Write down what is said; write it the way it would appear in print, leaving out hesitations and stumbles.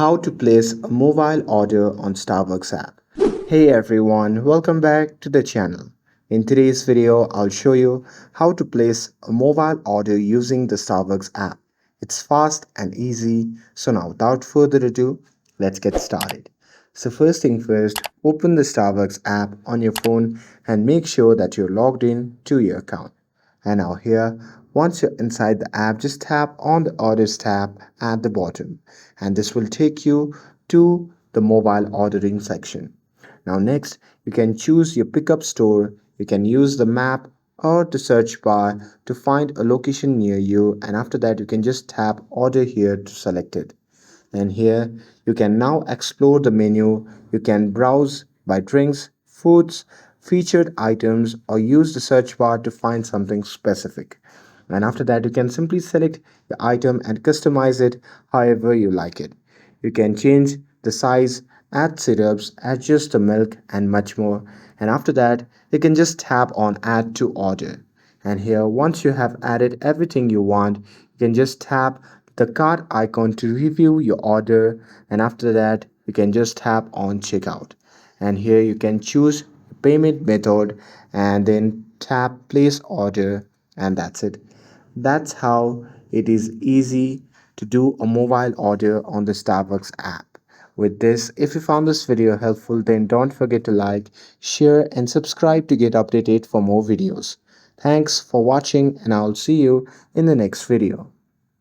How to place a mobile order on Starbucks app. Hey everyone, welcome back to the channel. In today's video, I'll show you how to place a mobile order using the Starbucks app. It's fast and easy, so now without further ado, let's get started. So first thing first, open the Starbucks app on your phone and make sure that you're logged in to your account. And now here, once you're inside the app, just tap on the orders tab at the bottom and this will take you to the mobile ordering section. Now next, you can choose your pickup store. You can use the map or the search bar to find a location near you, and after that you can just tap order here to select it. And here you can now explore the menu. You can browse by drinks, foods, featured items, or use the search bar to find something specific. And after that, you can simply select the item and customize it however you like it. You can change the size, add syrups, adjust the milk, and much more. And after that, you can just tap on add to order. And here, once you have added everything you want, you can just tap the cart icon to review your order. And after that, you can just tap on checkout. And here you can choose payment method and then tap place order, and that's it. That's how it is easy to do a mobile order on the Starbucks app. With this, if you found this video helpful, then don't forget to like, share, and subscribe to get updated for more videos. Thanks for watching, and I'll see you in the next video.